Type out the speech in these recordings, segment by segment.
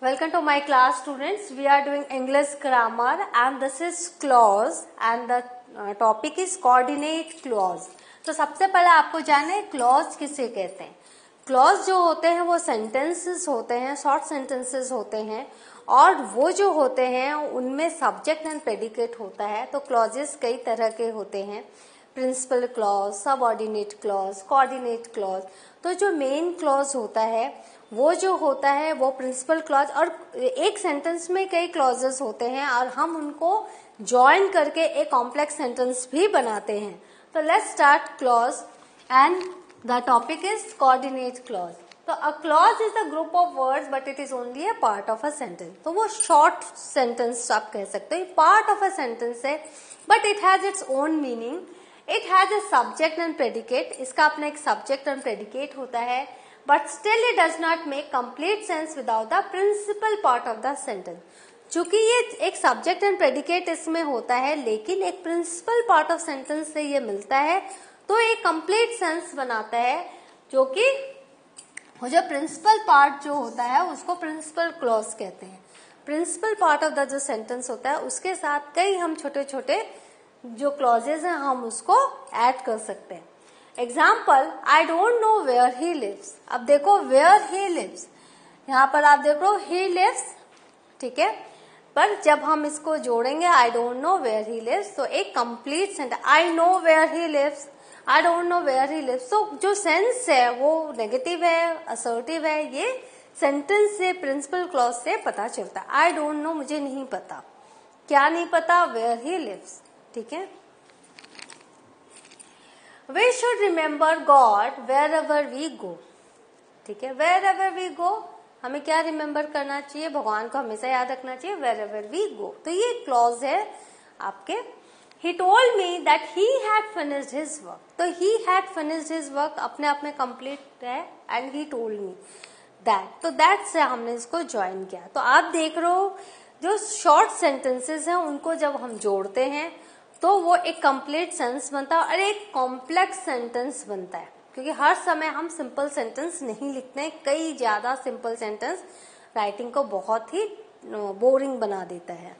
Welcome to my class, students. We are doing English grammar and this is clause and the topic is coordinate clause. तो सबसे पहले आपको जानना है clause किसे कहते हैं. clause जो होते हैं वो sentences होते हैं, short sentences होते हैं और वो जो होते हैं उनमें subject and predicate होता है. तो clauses कई तरह के होते हैं, principal clause, subordinate clause, coordinate clause. तो जो मेन क्लॉज होता है वो जो होता है वो प्रिंसिपल क्लॉज, और एक सेंटेंस में कई क्लॉजेस होते हैं और हम उनको ज्वाइन करके एक कॉम्प्लेक्स सेंटेंस भी बनाते हैं. तो let's start clause and the topic is coordinate clause. तो a clause is a group of words but it is only a part of a sentence. तो वो शॉर्ट सेंटेंस आप कह सकते हो, पार्ट ऑफ अ सेंटेंस है but it has its own meaning. It has a subject and predicate. इसका अपना एक सब्जेक्ट एंड प्रेडिकेट होता है, but still it does not make complete sense without the principal part of the sentence. चूंकि ये एक subject and predicate इसमें होता है लेकिन एक प्रिंसिपल पार्ट ऑफ सेंटेंस से ये मिलता है तो एक कंप्लीट सेंस बनाता है, जो कि जो प्रिंसिपल पार्ट जो होता है उसको प्रिंसिपल क्लॉज कहते हैं. प्रिंसिपल पार्ट ऑफ द जो सेंटेंस होता है उसके साथ कई हम छोटे छोटे जो क्लॉजेस हैं हम उसको ऐड कर सकते हैं. Example, I don't know where he lives. अब देखो वेयर ही लिव्स, यहाँ पर आप देखो ही लिव्स, ठीक है, पर जब हम इसको जोड़ेंगे I don't know where he lives तो एक complete sentence, I know where he lives, I don't know where he lives. तो जो सेंस है वो नेगेटिव है, असर्टिव है, ये सेंटेंस से प्रिंसिपल क्लॉज से पता चलता है. आई डोंट नो, मुझे नहीं पता. क्या नहीं पता? Where he lives. ठीक है. We should remember God wherever we go. ठीक है, wherever we go हमें क्या रिमेम्बर करना चाहिए? भगवान को हमेशा याद रखना चाहिए. wherever we go. तो ये क्लॉज है आपके. He told me that he had finished his work. तो he had finished his work अपने आप में कंप्लीट है and he told me that. तो that से हमने इसको ज्वाइन किया. तो आप देख रहे हो जो शॉर्ट सेंटेंसेस हैं उनको जब हम जोड़ते हैं तो वो एक कंप्लीट सेंस बनता है और एक कॉम्प्लेक्स सेंटेंस बनता है, क्योंकि हर समय हम सिंपल सेंटेंस नहीं लिखते हैं. कई ज्यादा सिंपल सेंटेंस राइटिंग को बहुत ही बोरिंग बना देता है.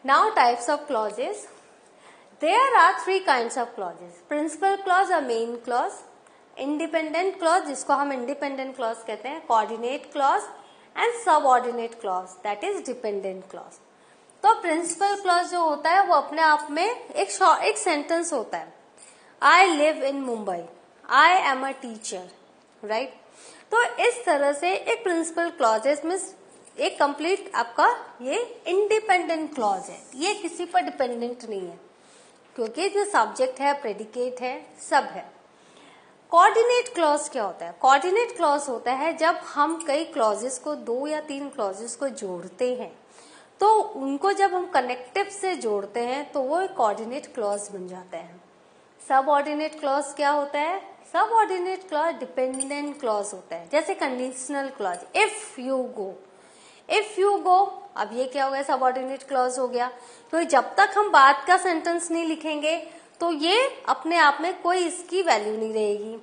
Now types of clauses. There are 3 kinds of clauses. Principal clause और मेन क्लॉज, इंडिपेंडेंट क्लॉज जिसको हम इंडिपेंडेंट क्लॉज कहते हैं, coordinate clause and subordinate clause that is dependent clause. तो प्रिंसिपल क्लॉज जो होता है वो अपने आप में एक सेंटेंस होता है. I live in Mumbai, I am a teacher, right. तो इस तरह से एक प्रिंसिपल क्लॉज है, इसमें एक कंप्लीट आपका ये इंडिपेंडेंट क्लॉज है. ये किसी पर डिपेंडेंट नहीं है क्योंकि जो सब्जेक्ट है, प्रेडिकेट है, सब है. कोऑर्डिनेट क्लॉज क्या होता है? कोऑर्डिनेट क्लॉज होता है जब हम कई क्लॉजेस को, 2 या 3 क्लॉजेस को जोड़ते हैं तो उनको जब हम कनेक्टिव से जोड़ते हैं तो वो एक कोऑर्डिनेट क्लॉज बन जाता है. सब ऑर्डिनेट क्लॉज क्या होता है? सब ऑर्डिनेट क्लॉज डिपेंडेंट क्लॉज होता है, जैसे conditional clause, if you go. If you गो, अब ये क्या हो गया? सब ऑर्डिनेट क्लॉज हो गया. तो जब तक हम बाद का सेंटेंस नहीं लिखेंगे तो ये अपने आप में कोई इसकी वैल्यू नहीं रहेगी,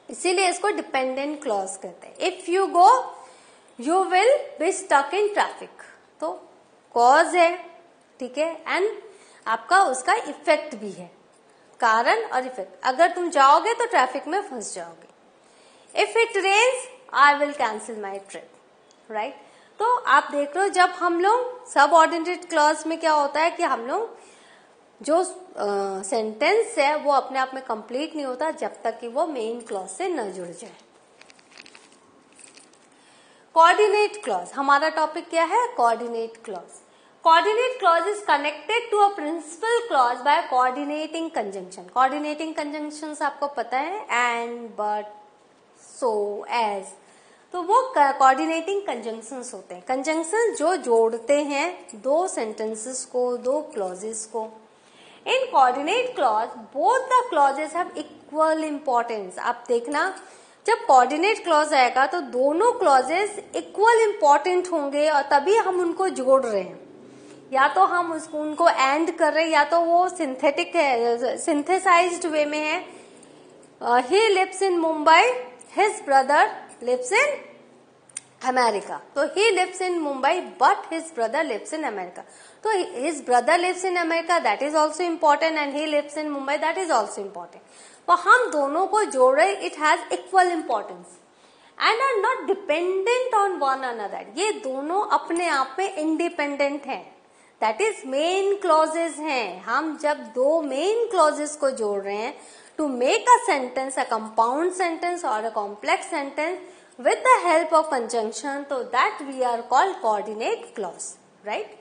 इसीलिए इसको डिपेंडेंट क्लॉज कहते हैं. If you go you will be stuck in traffic. तो कॉज है, ठीक है, एंड आपका उसका इफेक्ट भी है, कारण और इफेक्ट. अगर तुम जाओगे तो ट्रैफिक में फंस जाओगे. If it rains I will cancel my trip, right. तो आप देख रहे हो जब हम लोग सब ऑर्डिनेट क्लॉज में क्या होता है कि हम लोग जो सेंटेंस है वो अपने आप में कंप्लीट नहीं होता जब तक कि वो मेन क्लॉज से न जुड़ जाए. कोऑर्डिनेट क्लॉज, हमारा टॉपिक क्या है? Coordinate clause. Coordinate clause is connected to a principal clause by coordinating conjunction. Coordinating conjunctions आपको पता है, एंड, बट, सो, एज. तो वो कोऑर्डिनेटिंग कंजंक्शंस होते हैं, कंजंक्शन जो जोड़ते हैं 2 सेंटेंसेस को, 2 क्लॉजेस को. इन coordinate clause both the clauses have equal importance. आप देखना जब कोऑर्डिनेट क्लॉज आएगा तो दोनों क्लॉजेस इक्वल इंपॉर्टेंट होंगे और तभी हम उनको जोड़ रहे हैं. या तो हम उसको उनको एंड कर रहे हैं या तो वो सिंथेटिक है, सिंथेसाइज्ड वे में है. He lives in Mumbai, his brother lives in America. तो he lives in Mumbai but his brother lives in America. तो his brother lives in America, that is also important, and he lives in Mumbai, that is also important. तो हम दोनों को जोड़ रहे, it has equal importance and are not dependent on one another. ये दोनों अपने आप में इंडिपेंडेंट हैं, दैट इज मेन क्लॉजेज हैं। हम जब दो मेन क्लॉजेज को जोड़ रहे हैं to make a sentence, a compound sentence और a complex sentence with the help of conjunction, so that we are called coordinate clause, right?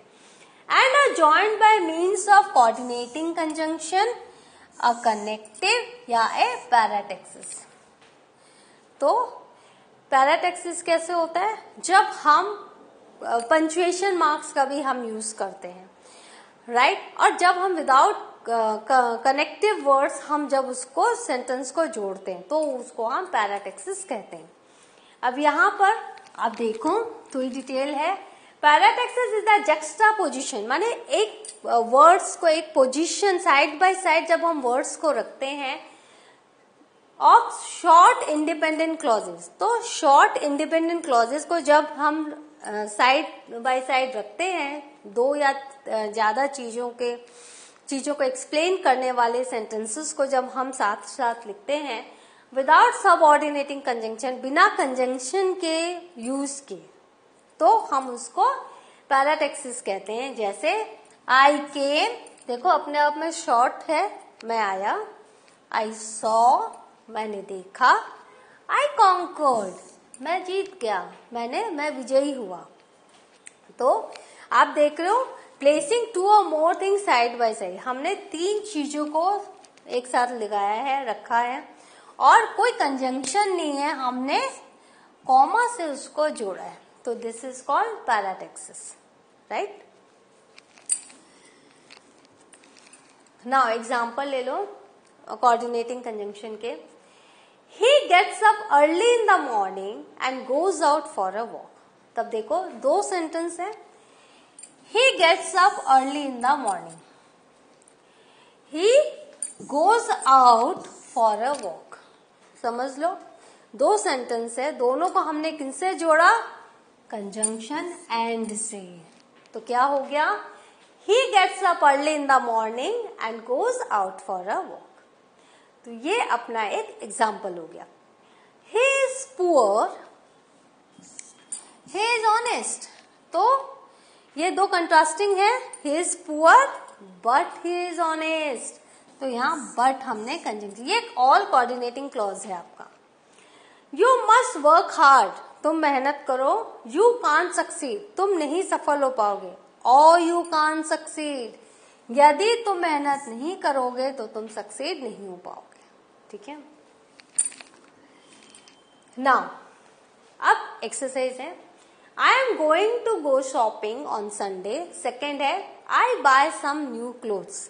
And are joined by means of coordinating conjunction, a connective या a paratexis। तो paratexis कैसे होता है? जब हम punctuation marks का भी हम यूज करते हैं, राइट? और जब हम विदाउट कनेक्टिव वर्ड्स हम जब उसको सेंटेंस को जोड़ते हैं तो उसको हम पैराटेक्सिस कहते हैं। अब यहाँ पर आप देखो थोड़ी डिटेल है। पैराटेक्सिस इज द जक्स्टापोजिशन, माने एक वर्ड्स को एक पोजीशन साइड बाय साइड जब हम वर्ड्स को रखते हैं ऑफ शॉर्ट इंडिपेंडेंट क्लॉजेस। तो शॉर्ट इंडिपेंडेंट क्लॉजेस को जब हम साइड बाय साइड रखते हैं, दो या ज्यादा चीजों को एक्सप्लेन करने वाले सेंटेंसेस को जब हम साथ साथ लिखते हैं विदाउट सबऑर्डिनेटिंग कंजंक्शन, बिना कंजंक्शन के यूज के, तो हम उसको पैराटेक्सिस कहते हैं। जैसे आई केम, देखो अपने आप में शॉर्ट है, मैं आया। आई सॉ, मैंने देखा। आई कॉन्कर्ड, मैं जीत गया, मैं विजयी हुआ। तो आप देख रहे हो प्लेसिंग टू और more thing side by side, हमने तीन चीजों को एक साथ लगाया है, रखा है और कोई कंजंक्शन नहीं है, हमने कॉमा से उसको जोड़ा है। तो this is called parataxis, right? Now example ले लो कोऑर्डिनेटिंग कंजंक्शन के। He gets up early in the morning and goes out for a walk. तब देखो दो सेंटेंस है। He gets up early in the morning, he goes out for a walk. समझ लो दो सेंटेंस है, दोनों को हमने किनसे जोड़ा? कंजंक्शन एंड से। तो क्या हो गया? He gets up early in the morning and goes out for a walk. तो ये अपना एक एग्जाम्पल हो गया। He is poor, he is honest. तो ये दो कंट्रास्टिंग है, he is poor but he is honest. तो यहाँ बट हमने कंजंक्शन, ये एक ऑल कोऑर्डिनेटिंग क्लॉज है आपका। यू मस्ट वर्क हार्ड, तुम मेहनत करो। यू कांट सक्सीड, तुम नहीं सफल हो पाओगे। और यू कांट सक्सीड, यदि तुम मेहनत नहीं करोगे तो तुम सक्सीड नहीं हो पाओगे। ठीक है। नाउ अब एक्सरसाइज है। I am going to go shopping on Sunday. Second है I buy some new clothes.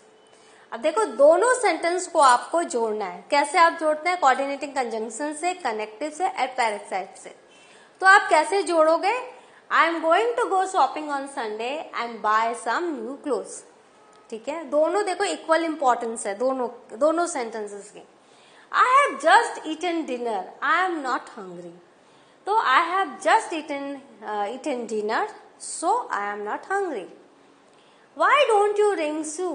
अब देखो दोनों सेंटेंस को आपको जोड़ना है। कैसे आप जोड़ते हैं? कोऑर्डिनेटिंग कंजंक्शन से, कनेक्टिव से, एट पैराक्साइड से। तो आप कैसे जोड़ोगे? I am going to go shopping on Sunday and buy some new clothes. ठीक है, दोनों देखो इक्वल इंपॉर्टेंस है दोनों सेंटेंसेस की। I have just eaten dinner, I am not hungry. तो I have just eaten dinner, so I am not hungry. Why don't you ring Sue?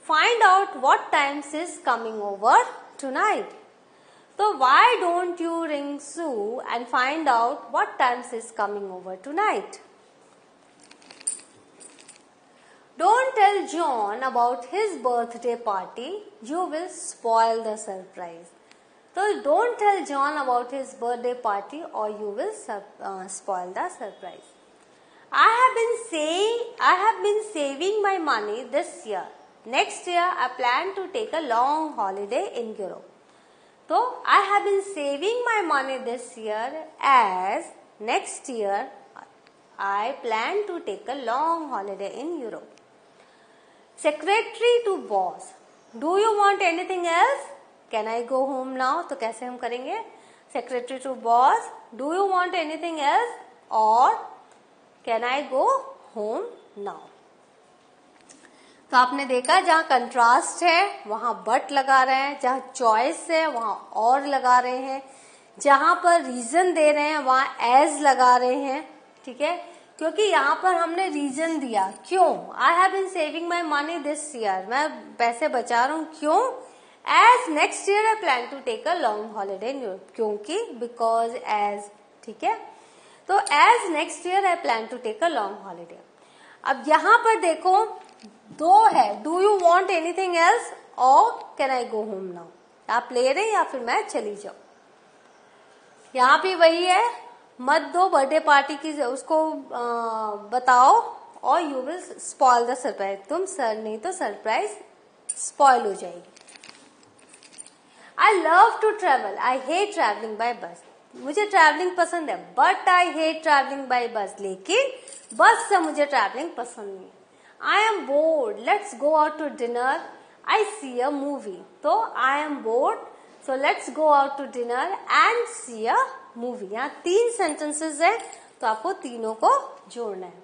Find out what times is coming over tonight. So why don't you ring Sue and find out what times is coming over tonight? Don't tell John about his birthday party. You will spoil the surprise. So don't tell John about his birthday party or you will spoil the surprise. I have been saving my money this year. Next year, I plan to take a long holiday in Europe. So, I have been saving my money this year as next year, I plan to take a long holiday in Europe. Secretary to boss. Do you want anything else? Can I go home now? तो कैसे हम करेंगे? Secretary to boss. Do you want anything else? Or can I go home now? तो आपने देखा जहाँ contrast है वहां बट लगा रहे हैं, जहाँ चॉइस है वहां और लगा रहे हैं, जहां पर रीजन दे रहे हैं वहां एज लगा रहे हैं, ठीक है, क्योंकि यहाँ पर हमने रीजन दिया क्यों, I have been saving my money this year, मैं पैसे बचा रहा हूँ क्यों, as next year I plan to take a long holiday in Europe, क्योंकि, बिकॉज, एज, ठीक है। तो as next year I plan to take a long holiday. अब यहाँ पर देखो दो है, do you want anything else और can I go home now, आप ले रहे या फिर मैं चली जाऊं। यहाँ भी वही है, मत दो बर्थडे पार्टी की, उसको बताओ और you will spoil the surprise, तुम नहीं तो सरप्राइज स्पॉइल हो जाएगी। I love to travel, I hate travelling by bus, मुझे ट्रैवलिंग पसंद है but I hate travelling by bus, लेकिन बस से मुझे ट्रैवलिंग पसंद नहीं। I am bored, let's go out to dinner, I see a movie, तो I am bored so let's go out to dinner and see a movie. यहाँ 3 sentences है तो आपको तीनों को जोड़ना है।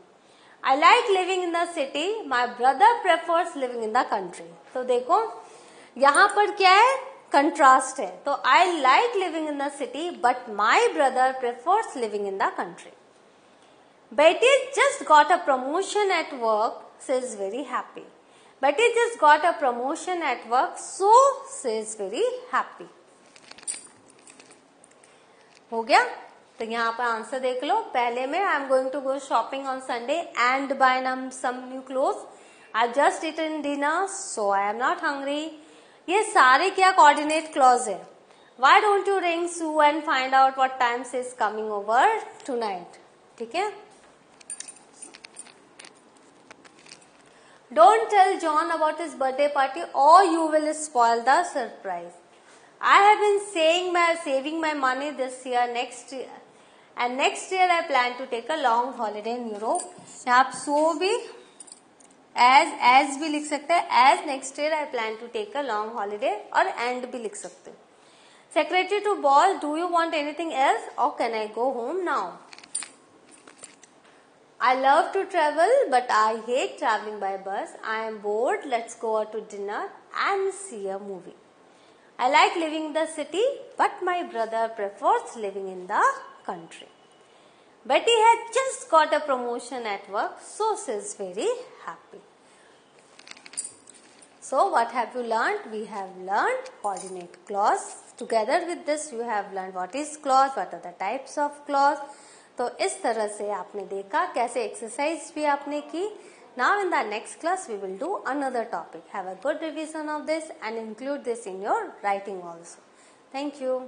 I like living in the city, my brother prefers living in the country. तो देखो यहाँ पर क्या है, कंट्रास्ट है, तो I like living in the city but my brother prefers living in the country. Betty just got a promotion at work, she is very happy. Betty just got a promotion at work, so she is very happy. हो गया, तो यहाँ पर answer देख लो। पहले में I am going to go shopping on Sunday and buy some new cloth, I just eaten dinner so I am not hungry. ये सारे क्या कोऑर्डिनेट क्लॉज है। Why don't you ring Sue and find out what time she is coming over tonight? ठीक है। Don't tell John about his birthday party or you will spoil the surprise. I have been saving my money this year, next year I plan to take a long holiday in Europe. आप so भी as भी लिख सकते हैं, as next year I plan to take a long holiday, और and भी लिख सकते हैं। Secretary to boss, do you want anything else or can I go home now? I love to travel but I hate traveling by bus. I am bored, let's go out to dinner and see a movie. I like living in the city but my brother prefers living in the country. Betty had just got a promotion at work, so she is very happy. So what have you learned? We have learned coordinate clause. Together with this you have learned what is clause, what are the types of clause. तो इस तरह से आपने देखा कैसे exercise भी आपने की। Now in the next class we will do another topic. Have a good revision of this and include this in your writing also. Thank you.